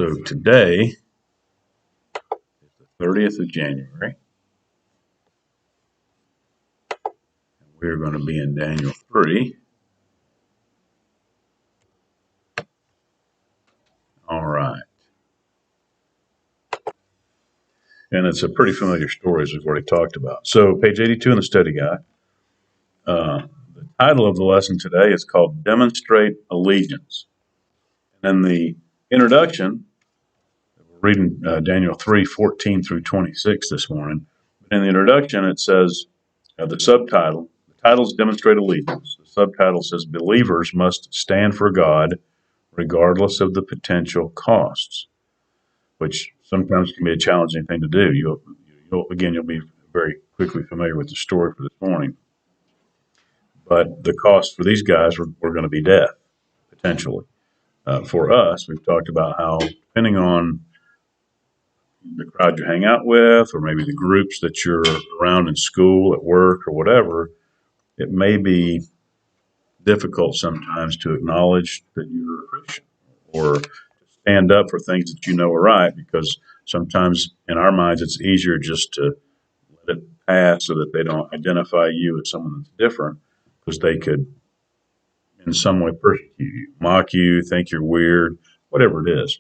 So today is the 30th of January. We're going to be in Daniel 3. All right. And it's a pretty familiar story, as we've already talked about. So page 82 in the study guide. The title of the lesson today is called Demonstrate Allegiance. And in the introduction, we're reading Daniel 3:14 through 26 this morning. In the introduction, it says, the title is Demonstrate Allegiance. The subtitle says, Believers must stand for God regardless of the potential costs, which sometimes can be a challenging thing to do. You'll be very quickly familiar with the story for this morning. But the cost for these guys were going to be death, potentially. For us, we've talked about how, depending on the crowd you hang out with, or maybe the groups that you're around in school, at work, or whatever, it may be difficult sometimes to acknowledge that you're a Christian or to stand up for things that you know are right, because sometimes in our minds it's easier just to let it pass so that they don't identify you as someone that's different, because they could in some way persecute you, mock you, think you're weird, whatever it is.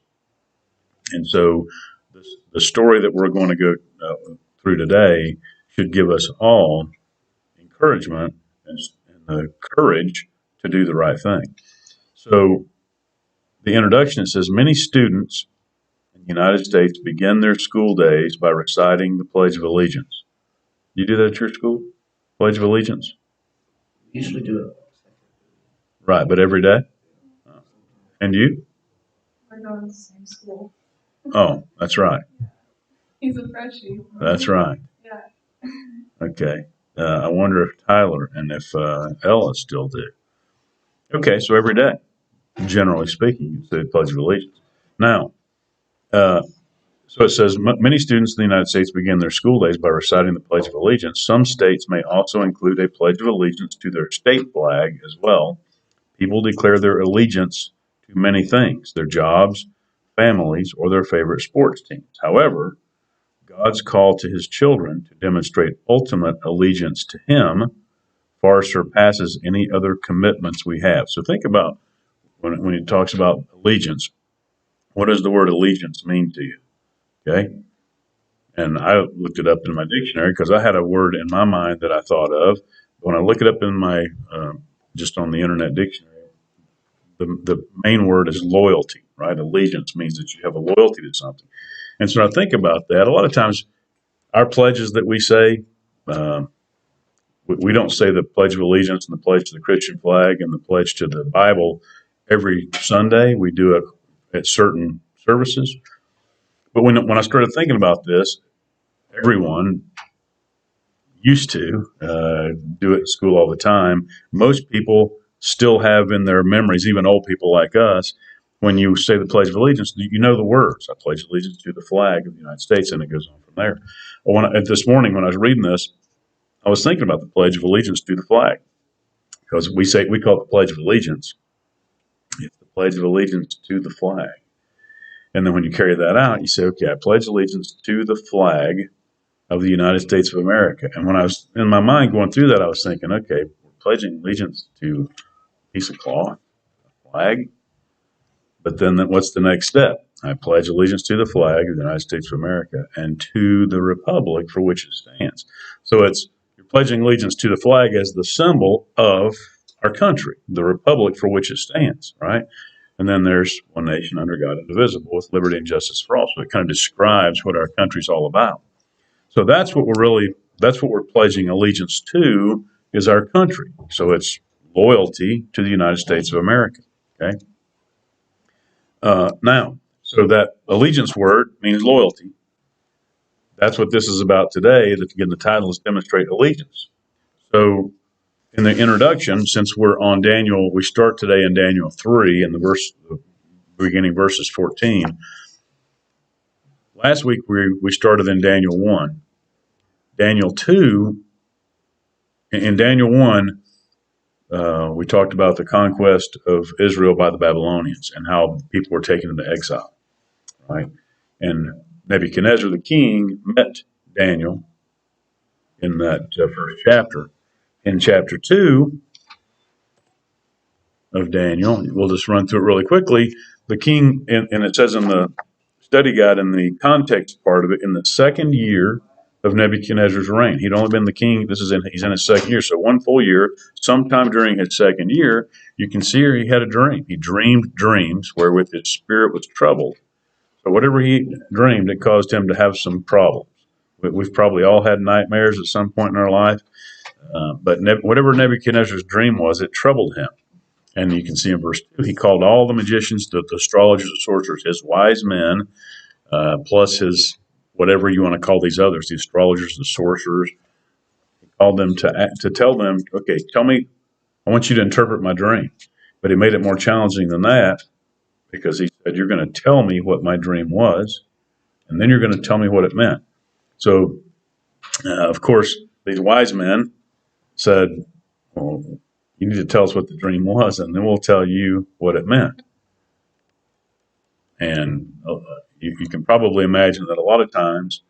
And so the story that we're going to go through today should give us all encouragement and the courage to do the right thing. So the introduction, it says, many students in the United States begin their school days by reciting the Pledge of Allegiance. You do that at your school? Pledge of Allegiance? We usually do it. Right, but every day? And you? We're going to the same school. Oh, that's right. He's a freshie. That's right. Yeah. Okay. I wonder if Tyler and if Ella still do. Okay, so every day, generally speaking, you say the Pledge of Allegiance. Now, so it says, many students in the United States begin their school days by reciting the Pledge of Allegiance. Some states may also include a Pledge of Allegiance to their state flag as well. People declare their allegiance to many things, their jobs, families, or their favorite sports teams. However, God's call to his children to demonstrate ultimate allegiance to him far surpasses any other commitments we have. So think about when he talks about allegiance, what does the word allegiance mean to you? Okay. And I looked it up in my dictionary because I had a word in my mind that I thought of. When I look it up in my, just on the internet dictionary, the main word is loyalty, right? Allegiance means that you have a loyalty to something. And so I think about that. A lot of times our pledges that we say, we don't say the Pledge of Allegiance and the pledge to the Christian flag and the pledge to the Bible every Sunday. We do it at certain services. But when I started thinking about this, everyone used to do it at school all the time. Most people still have in their memories, even old people like us, when you say the Pledge of Allegiance, you know the words. I pledge allegiance to the flag of the United States, and it goes on from there. Well, this morning when I was reading this, I was thinking about the Pledge of Allegiance to the flag, because we call it the Pledge of Allegiance. It's the Pledge of Allegiance to the flag. And then when you carry that out, you say, okay, I pledge allegiance to the flag of the United States of America. And when I was in my mind going through that, I was thinking, okay, we're pledging allegiance to a piece of cloth, a flag. But then what's the next step? I pledge allegiance to the flag of the United States of America and to the republic for which it stands. So you're pledging allegiance to the flag as the symbol of our country, the republic for which it stands, right? And then there's one nation under God, indivisible, with liberty and justice for all. So it kind of describes what our country's all about. So that's what we're pledging allegiance to, is our country. So it's loyalty to the United States of America. Okay. Now, so that allegiance word means loyalty. That's what this is about today. That again, the title is Demonstrate Allegiance. So in the introduction, since we're on Daniel, we start today in Daniel 3 and the beginning verses 14. Last week we started in Daniel 1. Daniel 2, in Daniel 1, we talked about the conquest of Israel by the Babylonians and how people were taken into exile. right? And Nebuchadnezzar the king met Daniel in that first chapter. In chapter 2 of Daniel, we'll just run through it really quickly. The king, and it says in the study guide, in the context part of it, in the second year of Nebuchadnezzar's reign. He'd only been the king. He's in his second year, so one full year. Sometime during his second year, you can see here he had a dream. He dreamed dreams wherewith his spirit was troubled. So whatever he dreamed, it caused him to have some problems. We've probably all had nightmares at some point in our life, but whatever Nebuchadnezzar's dream was, it troubled him. And you can see in verse 2, he called all the magicians, the astrologers, the sorcerers, his wise men, plus his, whatever you want to call these others, the astrologers, the sorcerers. He called them to tell them, okay, tell me, I want you to interpret my dream. But he made it more challenging than that, because he said, you're going to tell me what my dream was, and then you're going to tell me what it meant. So, of course, these wise men said, well, you need to tell us what the dream was, and then we'll tell you what it meant. And you can probably imagine that a lot of times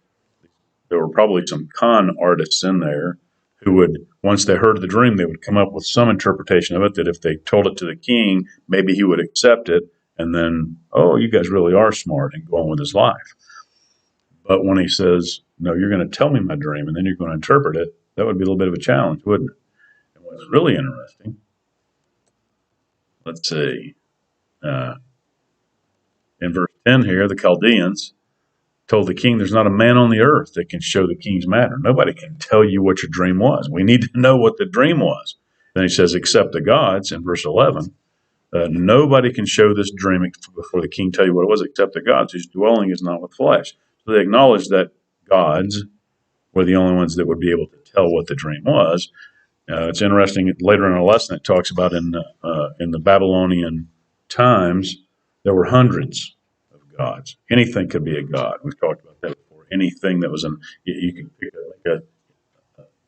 there were probably some con artists in there who would, once they heard the dream, they would come up with some interpretation of it that if they told it to the king, maybe he would accept it, and then, oh, you guys really are smart, and go on with his life. But when he says, no, you're going to tell me my dream, and then you're going to interpret it, that would be a little bit of a challenge, wouldn't it? And what's really interesting, let's see, in verse 10 here, the Chaldeans told the king, there's not a man on the earth that can show the king's matter. Nobody can tell you what your dream was. We need to know what the dream was. Then he says, except the gods, in verse 11. Nobody can show this dream before the king tell you what it was, except the gods, whose dwelling is not with flesh. So they acknowledge that gods were the only ones that would be able to tell what the dream was. It's interesting, later in our lesson, it talks about in the Babylonian times, there were hundreds of gods. Anything could be a god. We've talked about that before. Anything that was you could pick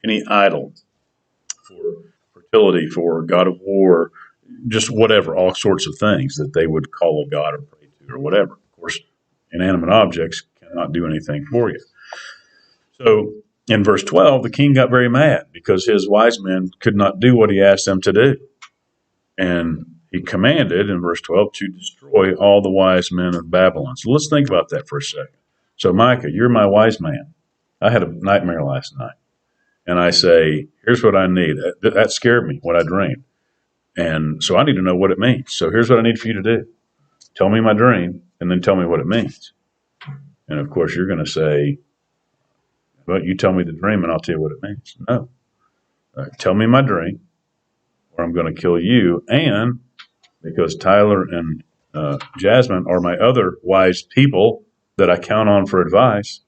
any idol for fertility, for god of war, just whatever, all sorts of things that they would call a god or pray to or whatever. Of course, inanimate objects cannot do anything for you. So in verse 12, the king got very mad because his wise men could not do what he asked them to do. And he commanded, in verse 12, to destroy all the wise men of Babylon. So let's think about that for a second. So Micah, you're my wise man. I had a nightmare last night. And I say, here's what I need. That scared me, what I dreamed. And so I need to know what it means. So here's what I need for you to do. Tell me my dream, and then tell me what it means. And of course, you're going to say, well, you tell me the dream, and I'll tell you what it means. No. Tell me my dream, or I'm going to kill you. And because Tyler and Jasmine are my other wise people that I count on for advice,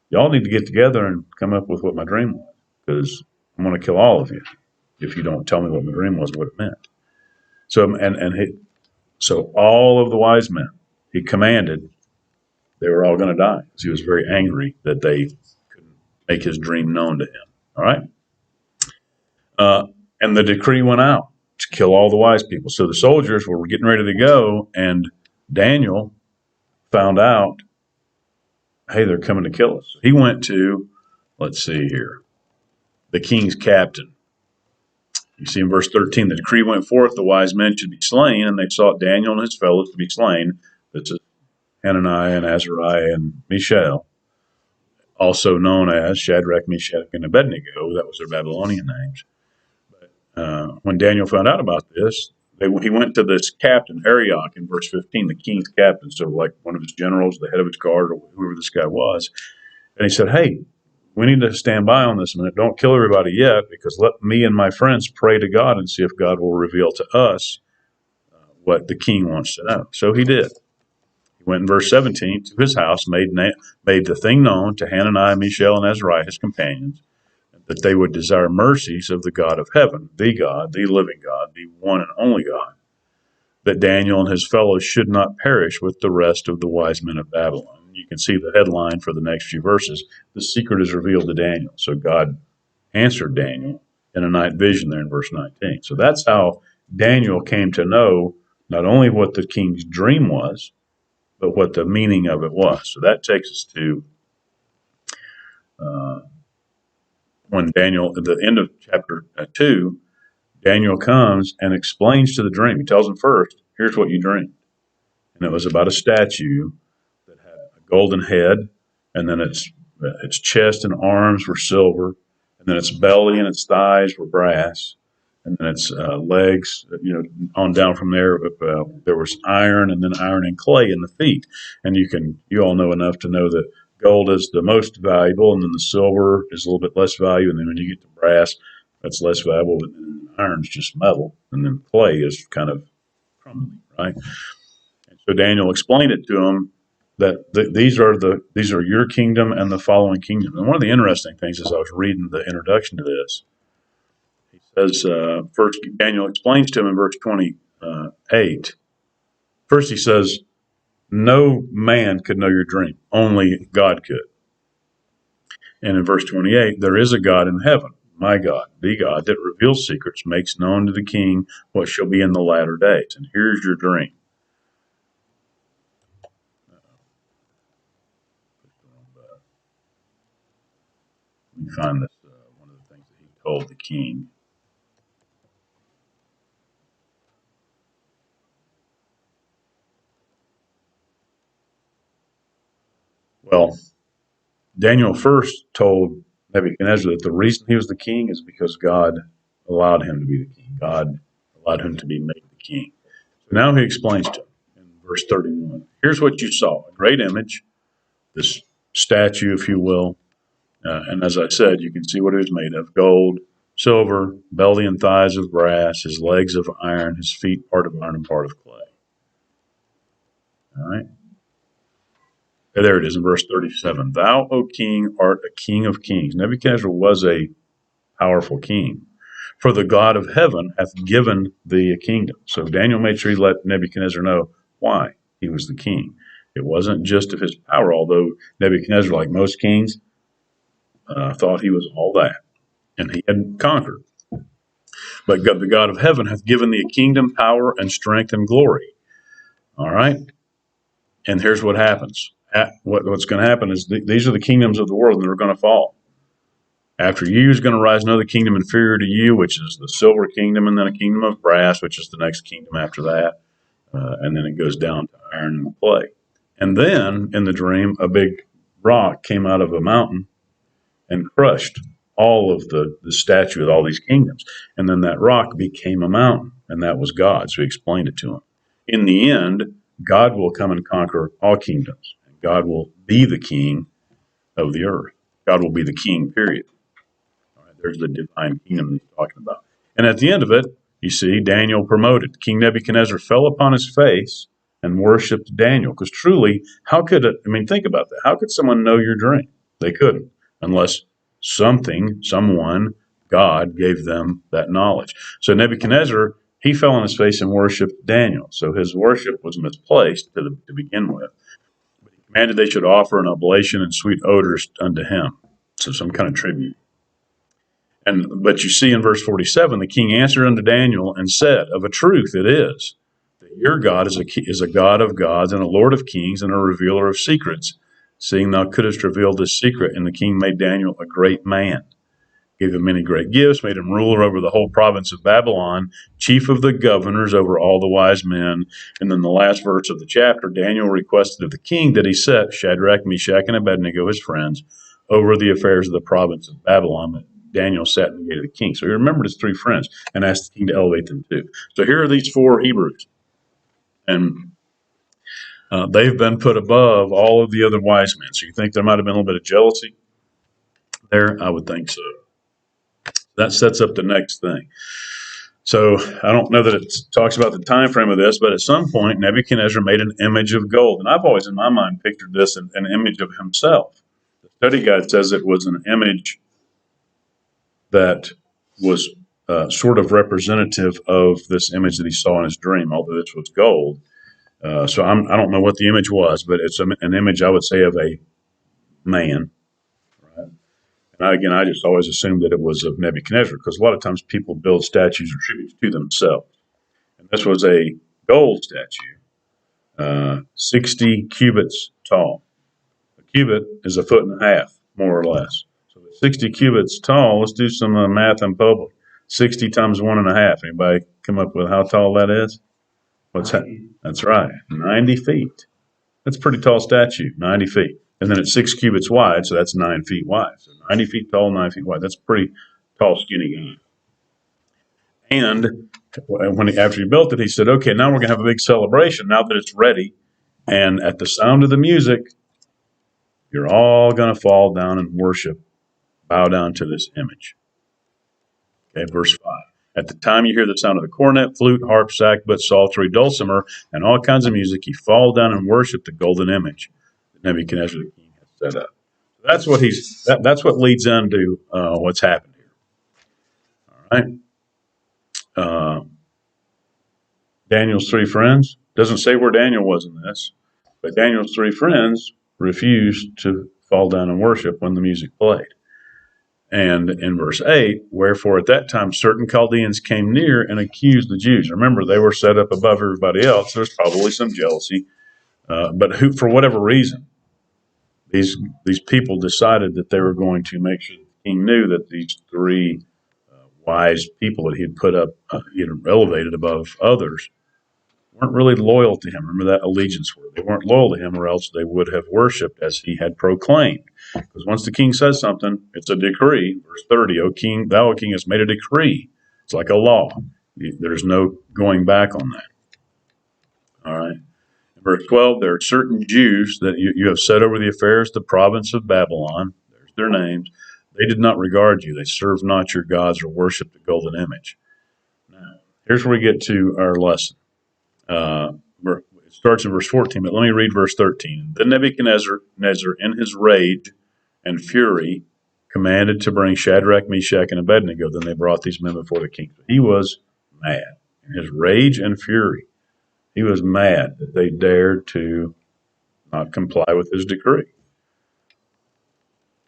y'all need to get together and come up with what my dream was, because I'm going to kill all of you if you don't tell me what my dream was, what it meant. So, so all of the wise men, he commanded, they were all going to die, because he was very angry that they couldn't make his dream known to him. All right? And the decree went out to kill all the wise people. So the soldiers were getting ready to go, and Daniel found out, hey, they're coming to kill us. He went to, let's see here, the king's captain. You see in verse 13, the decree went forth, the wise men should be slain, and they sought Daniel and his fellows to be slain. That's Hananiah and Azariah and Mishael, also known as Shadrach, Meshach, and Abednego. That was their Babylonian names. But when Daniel found out about this, he went to this captain, Arioch, in verse 15, the king's captain, so like one of his generals, the head of his guard, or whoever this guy was. And he said, hey, we need to stand by on this a minute. Don't kill everybody yet, because let me and my friends pray to God and see if God will reveal to us what the king wants to know. So he did. He went in verse 17 to his house, made the thing known to Hananiah, Mishael, and Azariah, his companions, that they would desire mercies of the God of heaven, the God, the living God, the one and only God, that Daniel and his fellows should not perish with the rest of the wise men of Babylon. You can see the headline for the next few verses. The secret is revealed to Daniel. So God answered Daniel in a night vision there in verse 19. So that's how Daniel came to know not only what the king's dream was, but what the meaning of it was. So that takes us to when Daniel, at the end of chapter 2, Daniel comes and explains to the dream. He tells him first, here's what you dreamed. And it was about a statue that had a golden head, and then its chest and arms were silver, and then its belly and its thighs were brass, and then its legs, on down from there, there was iron, and then iron and clay in the feet. And you all know enough to know that gold is the most valuable, and then the silver is a little bit less value, and then when you get to brass, that's less valuable, and iron's just metal, and then clay is kind of crumbly, right? So Daniel explained it to him that these are your kingdom and the following kingdom. And one of the interesting things as I was reading the introduction to this, he says, first Daniel explains to him in verse 28. First he says, no man could know your dream, only God could. And in verse 28, there is a God in heaven, my God, the God that reveals secrets, makes known to the king what shall be in the latter days. And here's your dream. Let me find this, one of the things that he told the king. Well, Daniel first told Nebuchadnezzar that the reason he was the king is because God allowed him to be the king. God allowed him to be made the king. So now he explains to him in verse 31. Here's what you saw, a great image, this statue, if you will. And as I said, you can see what it was made of: gold, silver, belly and thighs of brass, his legs of iron, his feet part of iron and part of clay. All right. There it is in verse 37. Thou, O king, art a king of kings. Nebuchadnezzar was a powerful king. For the God of heaven hath given thee a kingdom. So Daniel made sure he let Nebuchadnezzar know why he was the king. It wasn't just of his power, although Nebuchadnezzar, like most kings, thought he was all that, and he had conquered. But God, the God of heaven hath given thee a kingdom, power, and strength, and glory. All right? And here's what happens. What's going to happen is these are the kingdoms of the world, and they're going to fall. After you is going to rise another kingdom inferior to you, which is the silver kingdom, and then a kingdom of brass, which is the next kingdom after that. And then it goes down to iron and clay. And then, in the dream, a big rock came out of a mountain and crushed all of the statue of all these kingdoms. And then that rock became a mountain, and that was God. So he explained it to him. In the end, God will come and conquer all kingdoms. God will be the king of the earth. God will be the king, period. All right, there's the divine kingdom that he's talking about. And at the end of it, you see Daniel promoted. King Nebuchadnezzar fell upon his face and worshiped Daniel. Because truly, think about that. How could someone know your dream? They couldn't, unless someone, God gave them that knowledge. So Nebuchadnezzar, he fell on his face and worshiped Daniel. So his worship was misplaced to begin with. But he commanded they should offer an oblation and sweet odors unto him. So some kind of tribute. But you see in verse 47, the king answered unto Daniel and said, of a truth it is, that your God is a God of gods and a Lord of kings and a revealer of secrets, seeing thou couldst reveal this secret. And the king made Daniel a great man, gave him many great gifts, made him ruler over the whole province of Babylon, chief of the governors over all the wise men. And then the last verse of the chapter, Daniel requested of the king that he set Shadrach, Meshach, and Abednego, his friends, over the affairs of the province of Babylon. But Daniel sat in the gate of the king. So he remembered his three friends and asked the king to elevate them too. So here are these four Hebrews. And they've been put above all of the other wise men. So you think there might have been a little bit of jealousy there? I would think so. That sets up the next thing. So I don't know that it talks about the time frame of this, but at some point Nebuchadnezzar made an image of gold. And I've always in my mind pictured this an image of himself. The study guide says it was an image that was sort of representative of this image that he saw in his dream, although this was gold. So I don't know what the image was, but it's an image, I would say, of a man. Right? And again, I just always assumed that it was of Nebuchadnezzar, because a lot of times people build statues or tributes to themselves. And this was a gold statue. 60 cubits tall. A cubit is a foot and a half, more or less. So it's 60 cubits tall. Let's do some math in public. 60 times 1.5. Anybody come up with how tall that is? That's right, 90 feet. That's a pretty tall statue, 90 feet. And then it's 6 cubits wide, so that's 9 feet wide. So 90 feet tall, 9 feet wide. That's a pretty tall, skinny guy. And after he built it, he said, okay, now we're going to have a big celebration now that it's ready. And at the sound of the music, you're all going to fall down and worship, bow down to this image. Okay, verse 5. At the time you hear the sound of the cornet, flute, harp, sackbut, psaltery, dulcimer, and all kinds of music, you fall down and worship the golden image that Nebuchadnezzar the king has set up. That's what that's what leads into what's happened here. All right. Daniel's three friends doesn't say where Daniel was in this, but Daniel's three friends refused to fall down and worship when the music played. And in verse 8, wherefore at that time certain Chaldeans came near and accused the Jews. Remember, they were set up above everybody else. There's probably some jealousy, but for whatever reason, these people decided that they were going to make sure the king knew that these three wise people that he had put up, elevated above others, weren't really loyal to him. Remember that allegiance word. They weren't loyal to him, or else they would have worshipped as he had proclaimed. Because once the king says something, it's a decree. Verse 30, O king, thou, O king, hast made a decree. It's like a law. There's no going back on that. All right. In verse 12, there are certain Jews that you have set over the affairs of the province of Babylon. There's their names. They did not regard you. They served not your gods or worshiped the golden image. Now, here's where we get to our lesson. It starts in verse 14, but let me read verse 13. Then Nebuchadnezzar, in his rage and fury, commanded to bring Shadrach, Meshach, and Abednego. Then they brought these men before the king. He was mad. In his rage and fury, he was mad that they dared to not comply with his decree.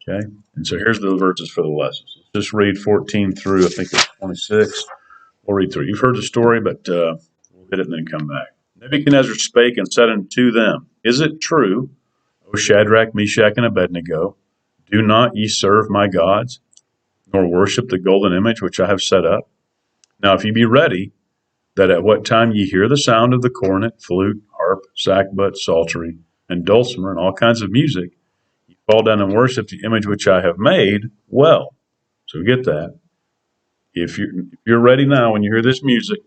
Okay? And so here's the verses for the lessons. Let's just read 14 through, I think it's 26. We'll read through. You've heard the story, but we'll hit it and then come back. Nebuchadnezzar spake and said unto them, Is it true, O Shadrach, Meshach, and Abednego, do not ye serve my gods, nor worship the golden image which I have set up? Now if ye be ready, that at what time ye hear the sound of the cornet, flute, harp, sackbut, psaltery, and dulcimer, and all kinds of music, ye fall down and worship the image which I have made, well. So get that. If you're ready now when you hear this music,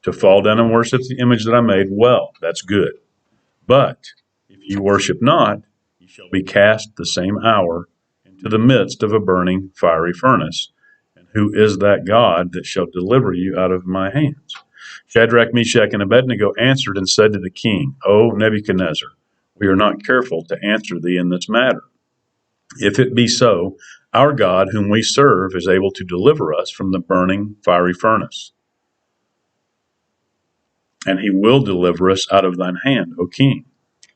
to fall down and worship the image that I made, well, that's good. But if you worship not, you shall be cast the same hour into the midst of a burning fiery furnace. And who is that God that shall deliver you out of my hands? Shadrach, Meshach, and Abednego answered and said to the king, O Nebuchadnezzar, we are not careful to answer thee in this matter. If it be so, our God whom we serve is able to deliver us from the burning fiery furnace. And he will deliver us out of thine hand, O king.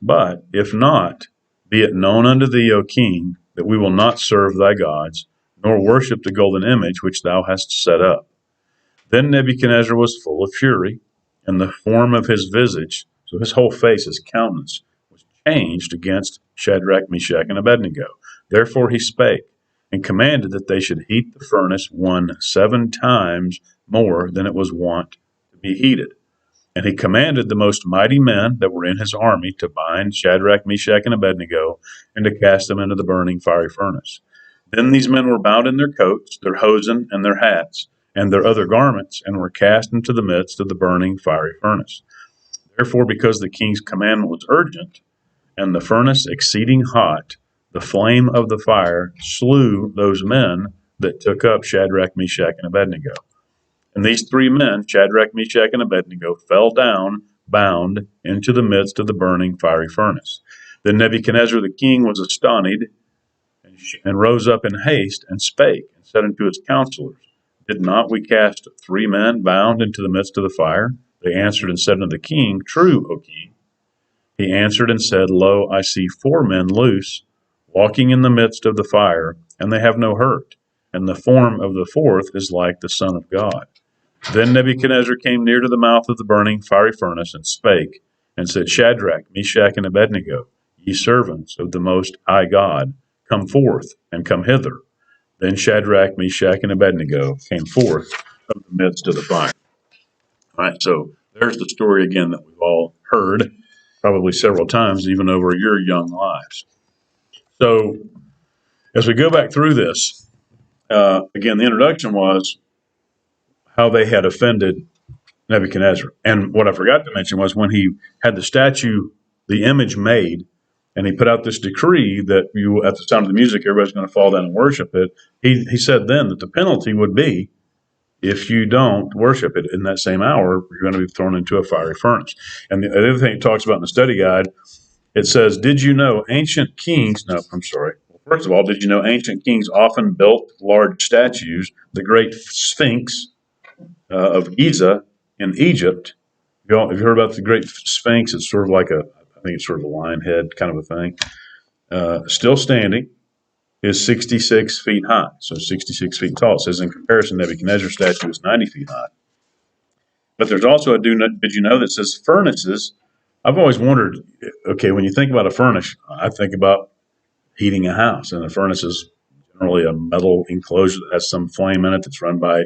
But if not, be it known unto thee, O king, that we will not serve thy gods, nor worship the golden image which thou hast set up. Then Nebuchadnezzar was full of fury, and the form of his visage, so his whole face, his countenance, was changed against Shadrach, Meshach, and Abednego. Therefore he spake, and commanded that they should heat the furnace 7 times more than it was wont to be heated. And he commanded the most mighty men that were in his army to bind Shadrach, Meshach, and Abednego, and to cast them into the burning fiery furnace. Then these men were bound in their coats, their hosen, and their hats, and their other garments, and were cast into the midst of the burning fiery furnace. Therefore, because the king's commandment was urgent, and the furnace exceeding hot, the flame of the fire slew those men that took up Shadrach, Meshach, and Abednego. And these three men, Shadrach, Meshach, and Abednego, fell down, bound, into the midst of the burning fiery furnace. Then Nebuchadnezzar the king was astonished, and rose up in haste, and spake, and said unto his counselors, Did not we cast 3 men bound into the midst of the fire? They answered and said unto the king, True, O king. He answered and said, Lo, I see 4 men loose, walking in the midst of the fire, and they have no hurt, and the form of the fourth is like the Son of God. Then Nebuchadnezzar came near to the mouth of the burning fiery furnace, and spake, and said, Shadrach, Meshach, and Abednego, ye servants of the Most High God, come forth and come hither. Then Shadrach, Meshach, and Abednego came forth from the midst of the fire. All right, so there's the story again that we've all heard, probably several times, even over your young lives. So as we go back through this, again, the introduction was how they had offended Nebuchadnezzar. And what I forgot to mention was when he had the statue, the image made, and he put out this decree that you, at the sound of the music, everybody's going to fall down and worship it. He said then that the penalty would be if you don't worship it in that same hour, you're going to be thrown into a fiery furnace. And the other thing it talks about in the study guide, it says, did you know ancient kings, no, I'm sorry. Well, first of all, did you know ancient kings often built large statues? The great Sphinx of Giza in Egypt. Have you heard about the Great Sphinx? It's sort of like I think it's sort of a lion head kind of a thing. Still standing, is 66 feet high, so 66 feet tall. It says in comparison, Nebuchadnezzar's statue is 90 feet high. But there's also a did you know that says furnaces. I've always wondered, okay, when you think about a furnace, I think about heating a house, and a furnace is generally a metal enclosure that has some flame in it that's run by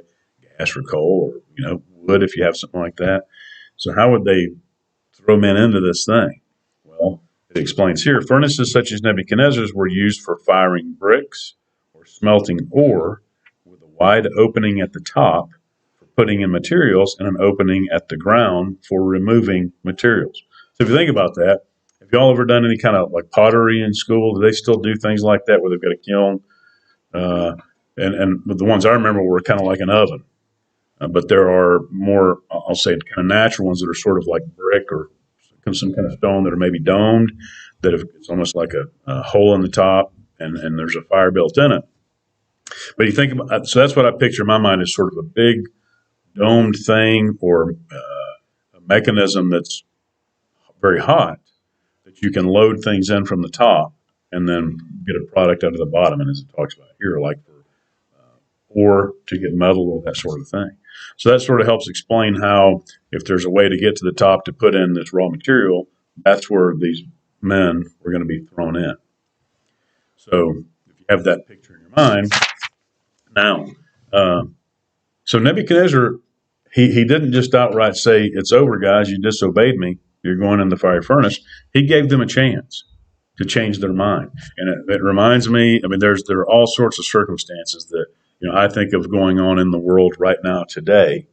gas or coal or wood if you have something like that. So how would they throw men into this thing? Well, it explains here, furnaces such as Nebuchadnezzar's were used for firing bricks or smelting ore, with a wide opening at the top for putting in materials and an opening at the ground for removing materials. So if you think about that, have y'all ever done any kind of like pottery in school? Do they still do things like that where they've got a kiln? And the ones I remember were kind of like an oven. But there are more, I'll say, kind of natural ones that are sort of like brick or some kind of stone that are maybe domed, it's almost like a hole in the top, and there's a fire built in it. But you think about, so that's what I picture in my mind as sort of a big domed thing or a mechanism that's very hot that you can load things in from the top and then get a product out of the bottom. And as it talks about here, like for ore to get metal or that sort of thing. So that sort of helps explain how if there's a way to get to the top to put in this raw material, that's where these men were going to be thrown in. So if you have that picture in your mind, now, so Nebuchadnezzar, he didn't just outright say, it's over, guys, you disobeyed me, you're going in the fiery furnace. He gave them a chance to change their mind. And it reminds me, I mean, there are all sorts of circumstances that I think of going on in the world right now today,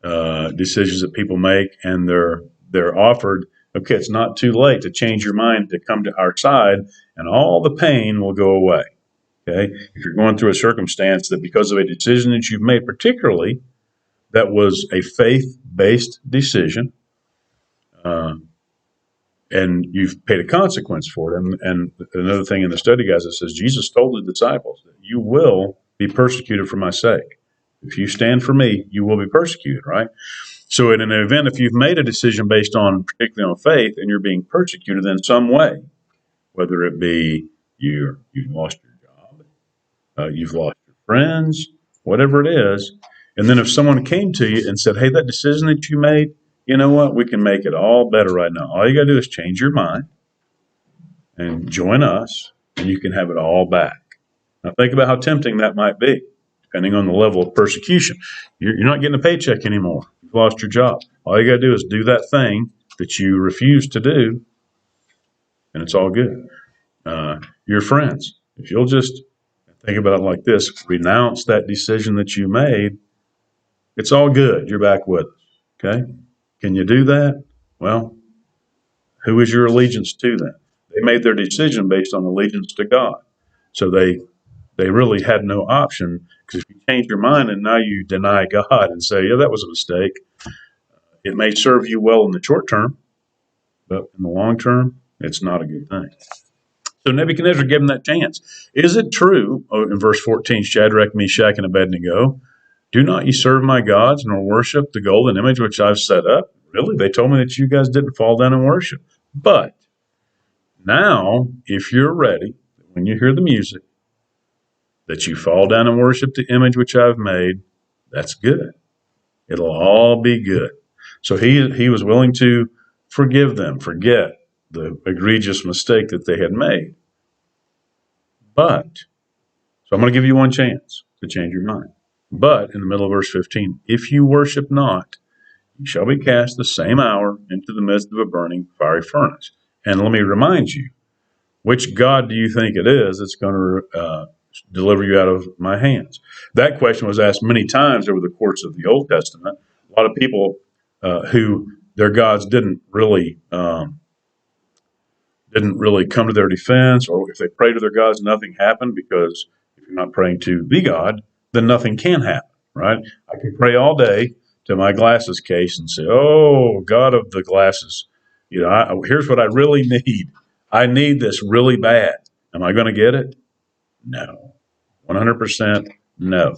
decisions that people make, and they're offered, okay, it's not too late to change your mind, to come to our side, and all the pain will go away. Okay, if you're going through a circumstance that because of a decision that you've made, particularly that was a faith-based decision, and you've paid a consequence for it. And another thing in the study guys, it says Jesus told the disciples that you will be persecuted for my sake. If you stand for me, you will be persecuted, right? So in an event, if you've made a decision based on, particularly on faith, and you're being persecuted in some way, whether it be you've lost your job, you've lost your friends, whatever it is, and then if someone came to you and said, hey, that decision that you made, you know what, we can make it all better right now. All you got to do is change your mind and join us, and you can have it all back. Now think about how tempting that might be, depending on the level of persecution. You're not getting a paycheck anymore. You've lost your job. All you got to do is do that thing that you refuse to do, and it's all good. Your friends, if you'll just think about it like this, renounce that decision that you made, it's all good. You're back with us. Okay? Can you do that? Well, who is your allegiance to then? They made their decision based on allegiance to God. So they really had no option, because if you change your mind and now you deny God and say, yeah, that was a mistake, it may serve you well in the short term, but in the long term, it's not a good thing. So Nebuchadnezzar gave him that chance. Is it true, in verse 14, Shadrach, Meshach, and Abednego, do not ye serve my gods, nor worship the golden image which I've set up? Really? They told me that you guys didn't fall down and worship. But now, if you're ready, when you hear the music, that you fall down and worship the image which I've made, that's good. It'll all be good. So he was willing to forgive them, forget the egregious mistake that they had made. But, so I'm going to give you one chance to change your mind. But in the middle of verse 15, if you worship not, you shall be cast the same hour into the midst of a burning fiery furnace. And let me remind you, which God do you think it is that's going to deliver you out of my hands? That question was asked many times over the course of the Old Testament. A lot of people who their gods didn't really come to their defense, or if they prayed to their gods, nothing happened, because if you're not praying to the God, then nothing can happen, right? I can pray all day to my glasses case and say, "Oh, God of the glasses, here's what I really need. I need this really bad. Am I going to get it? No, 100% no,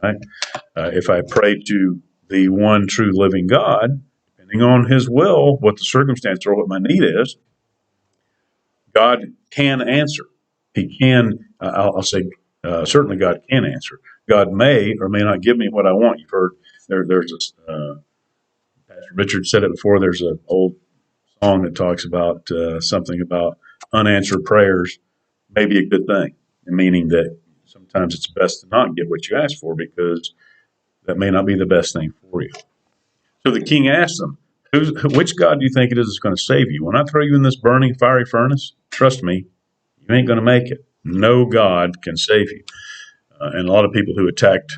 right? If I pray to the one true living God, depending on His will, what the circumstance or what my need is, God can answer. He can, I'll say, certainly God can answer. God may or may not give me what I want. You've heard there's this, Pastor Richard said it before, there's an old song that talks about something about unanswered prayers may be a good thing, meaning that sometimes it's best to not get what you ask for because that may not be the best thing for you. So the king asked them, which God do you think it is that's going to save you? When I throw you in this burning fiery furnace, trust me, you ain't going to make it. No God can save you. And a lot of people who attacked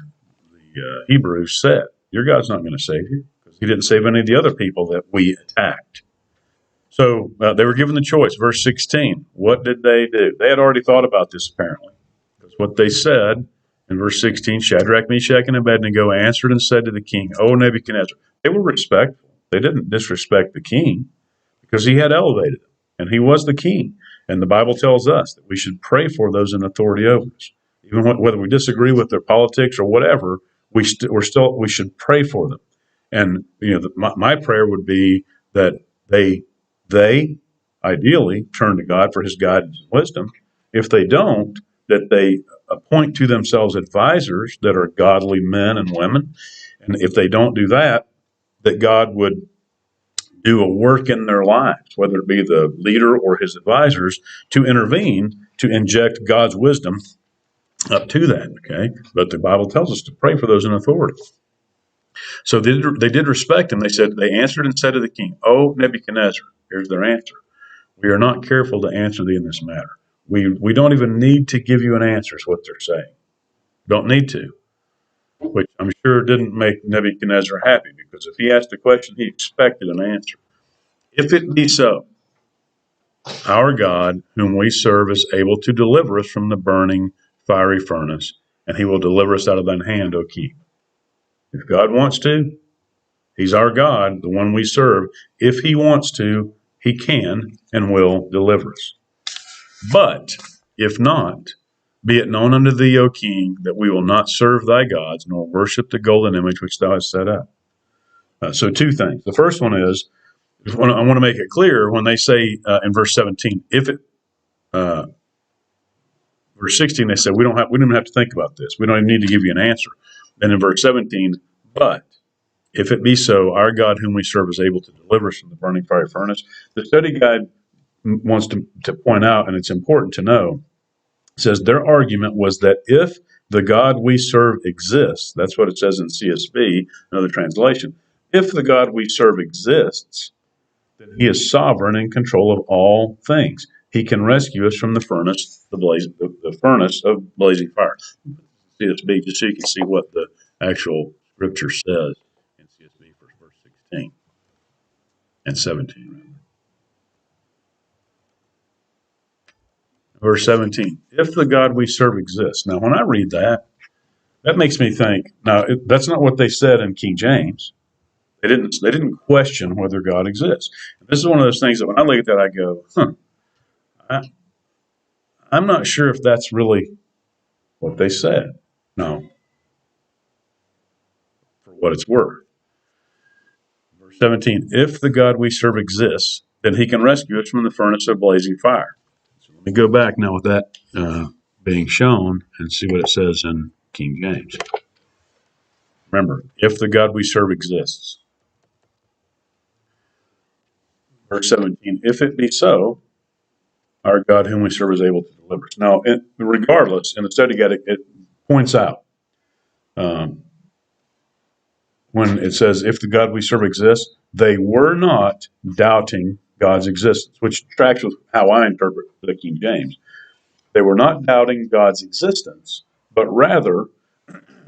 the Hebrews said, your God's not going to save you, because he didn't save any of the other people that we attacked. So they were given the choice. Verse 16, what did they do? They had already thought about this, apparently, because what they said in verse 16, Shadrach, Meshach, and Abednego answered and said to the king, O Nebuchadnezzar. They were respectful. They didn't disrespect the king, because he had elevated him, and he was the king. And the Bible tells us that we should pray for those in authority over us, even whether we disagree with their politics or whatever. We should pray for them. And my prayer would be that they ideally turn to God for His guidance and wisdom. If they don't, that they appoint to themselves advisors that are godly men and women. And if they don't do that, that God would do a work in their lives, whether it be the leader or his advisors, to intervene, to inject God's wisdom up to that. Okay, but the Bible tells us to pray for those in authority. So they did respect him. They answered and said to the king, "O Nebuchadnezzar," here's their answer, "we are not careful to answer thee in this matter. We don't even need to give you an answer," is what they're saying. Don't need to, which I'm sure didn't make Nebuchadnezzar happy, because if he asked a question, he expected an answer. If it be so, our God, whom we serve, is able to deliver us from the burning fiery furnace, and he will deliver us out of thine hand, O king. If God wants to, he's our God, the one we serve. If he wants to, he can and will deliver us. But if not, be it known unto thee, O king, that we will not serve thy gods, nor worship the golden image which thou hast set up. So two things. The first one is, I want to make it clear when they say in verse 17, verse 16, they said, we don't even have to think about this. We don't even need to give you an answer. And in verse 17, but if it be so, our God whom we serve is able to deliver us from the burning fiery furnace. The study guide wants to point out, and it's important to know, says their argument was that if the God we serve exists, that's what it says in CSB, another translation, if the God we serve exists, then he is sovereign and in control of all things. He can rescue us from the furnace, the furnace of blazing fire. CSB, just so you can see what the actual scripture says in CSB for verse 16 and 17. Verse 17, if the God we serve exists. Now, when I read that, that makes me think, now, that's not what they said in King James. They didn't question whether God exists. And this is one of those things that when I look at that, I go, I'm not sure if that's really what they said. No, for what it's worth. Verse 17, if the God we serve exists, then he can rescue us from the furnace of blazing fire. So let me go back now with that being shown and see what it says in King James. Remember, if the God we serve exists. Verse 17, if it be so, our God whom we serve is able to deliver us. Now, regardless, in the study guide, it points out um, when it says, if the God we serve exists, they were not doubting God's existence, which tracks with how I interpret the King James. They were not doubting God's existence, but rather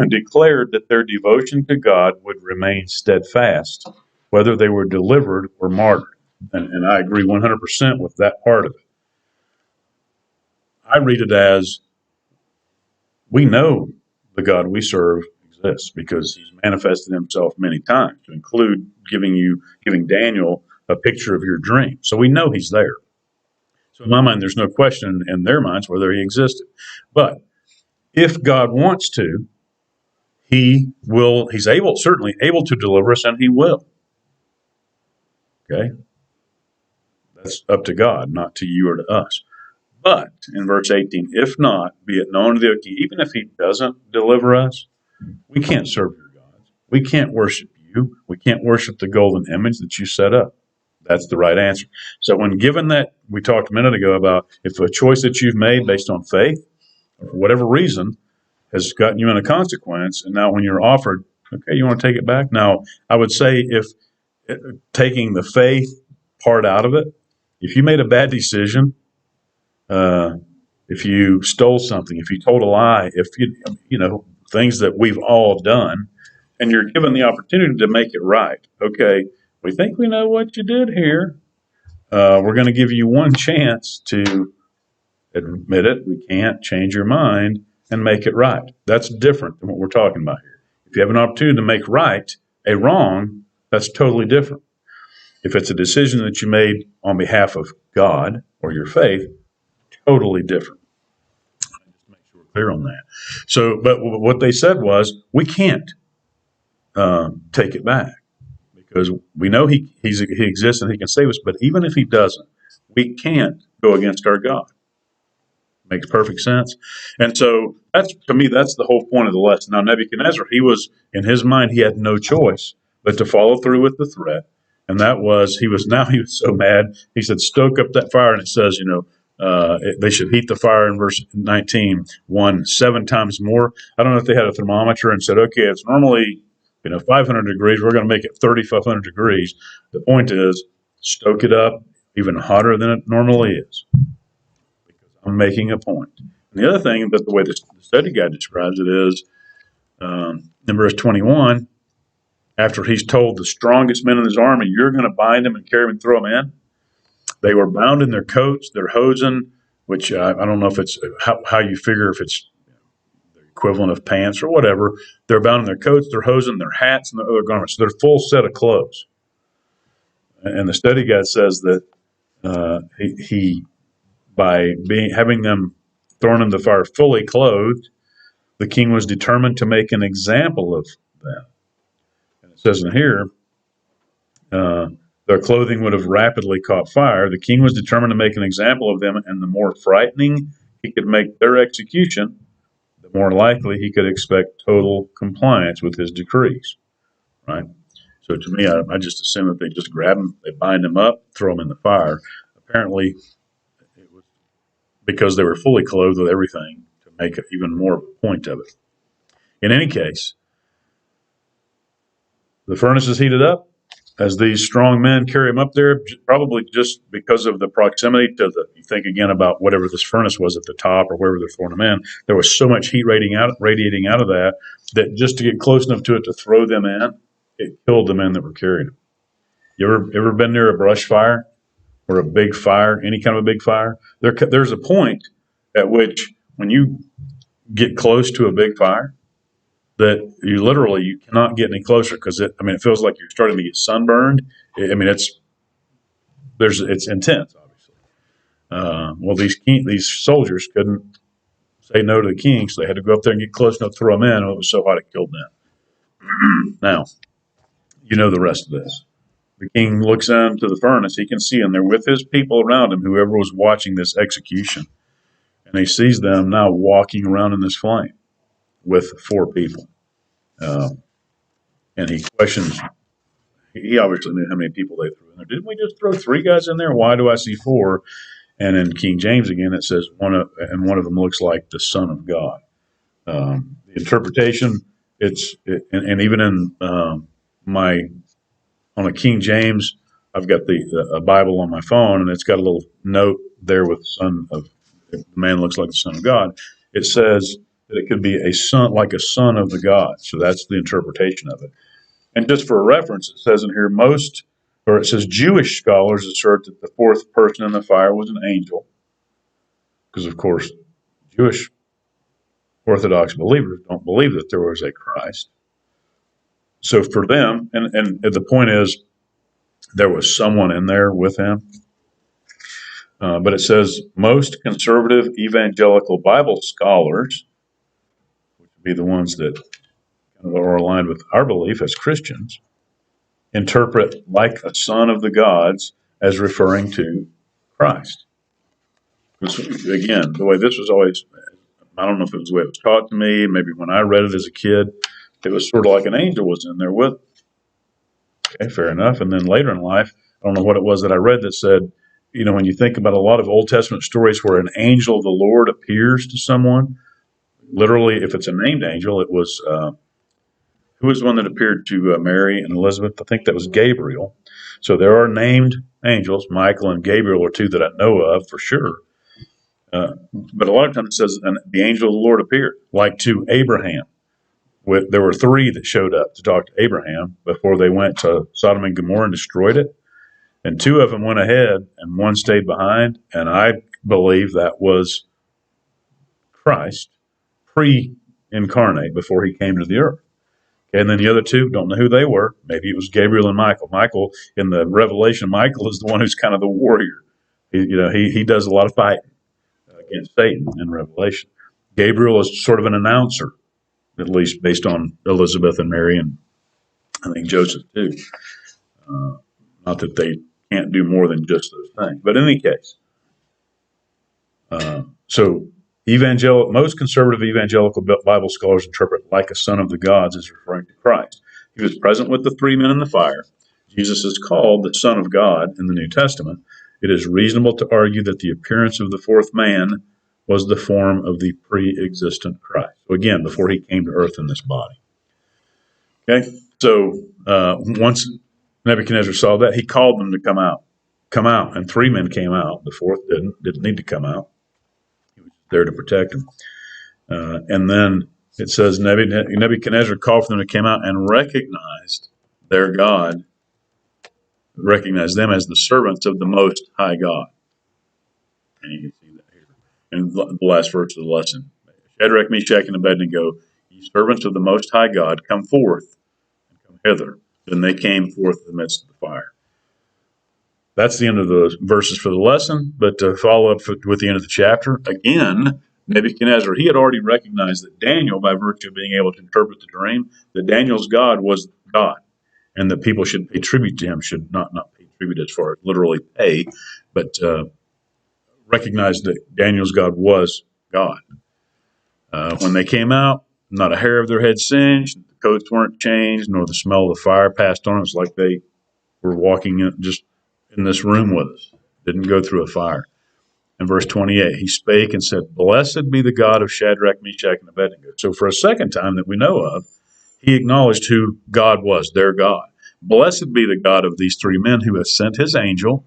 declared that their devotion to God would remain steadfast, whether they were delivered or martyred. And I agree 100% with that part of it. I read it as we know the God we serve exists because he's manifested himself many times, to include giving Daniel a picture of your dream. So we know he's there. So in my mind, there's no question in their minds whether he existed. But if God wants to, he's certainly able to deliver us, and he will. Okay? That's up to God, not to you or to us. But in verse 18, if not, be it known to the king, even if he doesn't deliver us, we can't serve your gods. We can't worship you. We can't worship the golden image that you set up. That's the right answer. So when given that, we talked a minute ago about if a choice that you've made based on faith, or for whatever reason, has gotten you in a consequence, and now when you're offered, okay, you want to take it back? Now, I would say if taking the faith part out of it, if you made a bad decision, uh, if you stole something, if you told a lie, if things that we've all done, and you're given the opportunity to make it right. Okay, we think we know what you did here. We're going to give you one chance to admit it. We can't change your mind and make it right. That's different than what we're talking about here. If you have an opportunity to make right a wrong, that's totally different. If it's a decision that you made on behalf of God or your faith, totally different. Just make sure we're clear on that. So, but what they said was, we can't take it back because we know he exists and he can save us. But even if he doesn't, we can't go against our God. Makes perfect sense. And so that's, to me, that's the whole point of the lesson. Now, Nebuchadnezzar, in his mind, he had no choice but to follow through with the threat. And that was, he was so mad. He said, stoke up that fire. And it says, they should heat the fire in verse 19, 7 times more. I don't know if they had a thermometer and said, okay, it's normally, 500 degrees. We're going to make it 3,500 degrees. The point is, stoke it up even hotter than it normally is. I'm making a point. And the other thing, but the way the study guide describes it is, in verse 21, after he's told the strongest men in his army, you're going to bind them and carry them and throw them in. They were bound in their coats, their hosen, which I don't know if it's how you figure if it's the equivalent of pants or whatever. They're bound in their coats, their hosen, their hats, and their other garments. So they're full set of clothes. And the study guide says that he by having them thrown in the fire fully clothed, the king was determined to make an example of them. And it says in here, their clothing would have rapidly caught fire. The king was determined to make an example of them, and the more frightening he could make their execution, the more likely he could expect total compliance with his decrees. Right? So to me, I just assume that they just grab them, they bind them up, throw them in the fire. Apparently, it was because they were fully clothed with everything to make even more of a point of it. In any case, the furnace is heated up as these strong men carry him up there, probably just because of the proximity to you think again about whatever this furnace was at the top or wherever they're throwing them in. There was so much heat radiating out of that just to get close enough to it to throw them in, it killed the men that were carrying them. You ever been near a brush fire or a big fire, any kind of a big fire? There's a point at which when you get close to a big fire, that you cannot get any closer because it feels like you're starting to get sunburned. It's intense, obviously. Well, these soldiers couldn't say no to the king, so they had to go up there and get close enough to throw them in. And it was so hot it killed them. Now, you know the rest of this. The king looks into the furnace. He can see them. They're with his people around him, whoever was watching this execution. And he sees them now walking around in this flame with 4 people. And he questions, he obviously knew how many people they threw in there. Didn't we just throw 3 guys in there? Why do I see 4? And in King James again, it says one of them looks like the Son of God. The interpretation, and even in my on a King James, I've got a Bible on my phone, and it's got a little note there with son of the man looks like the Son of God. It says that it could be a son, like a son of the God. So that's the interpretation of it. And just for a reference, it says in here it says Jewish scholars assert that the 4th person in the fire was an angel, because of course Jewish Orthodox believers don't believe that there was a Christ. So for them, and the point is, there was someone in there with him. But it says most conservative evangelical Bible scholars, which would be the ones that kind of are aligned with our belief as Christians, interpret like a son of the gods as referring to Christ. Again, the way this was always, I don't know if it was the way it was taught to me, maybe when I read it as a kid, it was sort of like an angel was in there with. Okay, fair enough. And then later in life, I don't know what it was that I read that said, when you think about a lot of Old Testament stories where an angel of the Lord appears to someone, literally, if it's a named angel, it was, who was the one that appeared to Mary and Elizabeth? I think that was Gabriel. So there are named angels. Michael and Gabriel are 2 that I know of for sure. But a lot of times it says, and the angel of the Lord appeared, like to Abraham. There were 3 that showed up to talk to Abraham before they went to Sodom and Gomorrah and destroyed it. And 2 of them went ahead and 1 stayed behind. And I believe that was Christ pre-incarnate before he came to the earth. Okay, and then the other 2, don't know who they were. Maybe it was Gabriel and Michael. Michael, in the Revelation, Michael is the one who's kind of the warrior. He does a lot of fighting against Satan in Revelation. Gabriel is sort of an announcer, at least based on Elizabeth and Mary, and I think Joseph too. Not that they can't do more than just those things, but in any case, so most conservative evangelical Bible scholars interpret like a son of the gods as referring to Christ. He was present with the 3 men in the fire. Jesus is called the Son of God in the New Testament. It is reasonable to argue that the appearance of the 4th man was the form of the pre-existent Christ. So again, before he came to earth in this body. Okay, so once Nebuchadnezzar saw that, he called them to come out, and 3 men came out. The 4th didn't need to come out. He was there to protect him. And then it says Nebuchadnezzar called for them to come out and recognized their God, recognized them as the servants of the Most High God. And you can see that here in the last verse of the lesson. Shadrach, Meshach, and Abednego, ye servants of the Most High God, come forth and come hither. Then they came forth in the midst of the fire. That's the end of the verses for the lesson, but to follow up with the end of the chapter, again, Nebuchadnezzar, he had already recognized that Daniel, by virtue of being able to interpret the dream, that Daniel's God was God, and that people should pay tribute to him, should not pay tribute as far as literally pay, but recognize that Daniel's God was God. When they came out, not a hair of their head singed, the coats weren't changed, nor the smell of the fire passed on. It was like they were walking just in this room with us, didn't go through a fire. In verse 28, he spake and said, Blessed be the God of Shadrach, Meshach, and Abednego. So for a second time that we know of, he acknowledged who God was, their God. Blessed be the God of these 3 men who hath sent his angel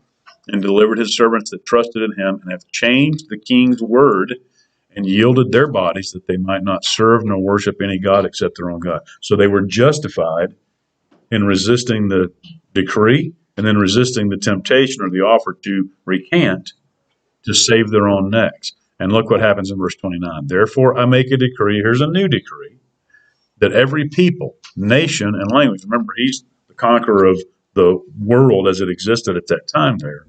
and delivered his servants that trusted in him, and have changed the king's word and yielded their bodies that they might not serve nor worship any God except their own God. So they were justified in resisting the decree and then resisting the temptation or the offer to recant to save their own necks. And look what happens in verse 29. Therefore I make a decree, here's a new decree, that every people, nation, and language, remember he's the conqueror of the world as it existed at that time there.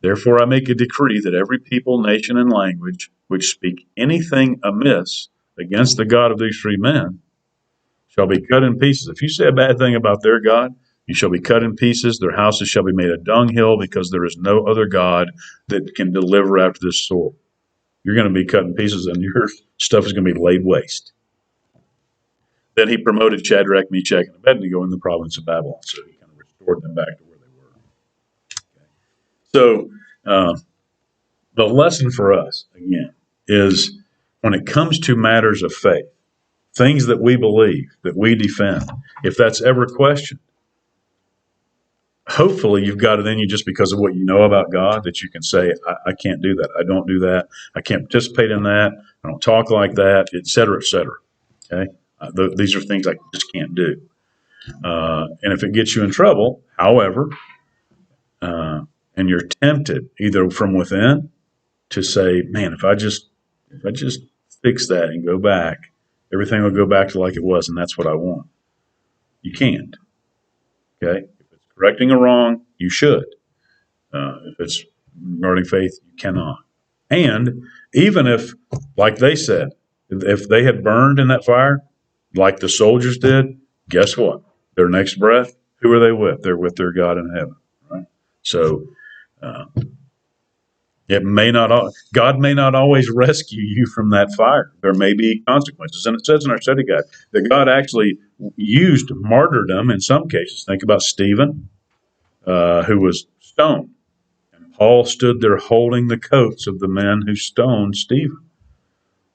Therefore I make a decree that every people, nation, and language which speak anything amiss against the God of these 3 men shall be cut in pieces. If you say a bad thing about their God, you shall be cut in pieces. Their houses shall be made a dunghill, because there is no other God that can deliver after this sort. You're going to be cut in pieces, and your stuff is going to be laid waste. Then he promoted Shadrach, Meshach, and Abednego in the province of Babylon. So he kind of restored them back to where they were. So the lesson for us, again, is when it comes to matters of faith, things that we believe, that we defend, if that's ever questioned, hopefully you've got it in you just because of what you know about God that you can say, I can't do that. I don't do that. I can't participate in that. I don't talk like that, et cetera, et cetera. Okay. These are things I just can't do. And if it gets you in trouble, however, and you're tempted either from within to say, man, if I just fix that and go back, everything will go back to like it was, and that's what I want. You can't. Okay. If it's correcting a wrong, you should. If it's regarding faith, you cannot. And even if, like they said, if they had burned in that fire, like the soldiers did, guess what? Their next breath, who are they with? They're with their God in heaven, right? So uh, it may not. God may not always rescue you from that fire. There may be consequences, and it says in our study guide that God actually used martyrdom in some cases. Think about Stephen, who was stoned. Paul stood there holding the coats of the men who stoned Stephen.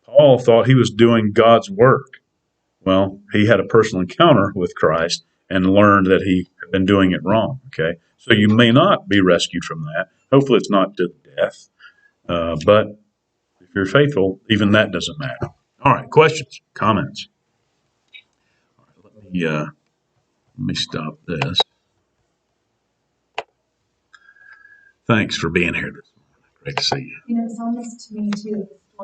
Paul thought he was doing God's work. Well, he had a personal encounter with Christ and learned that he had been doing it wrong. Okay, so you may not be rescued from that. Hopefully, it's not to death. But if you're faithful, even that doesn't matter. All right, questions, comments. Let me stop this. Thanks for being here this morning. Great to see you. You know, it's almost to me too.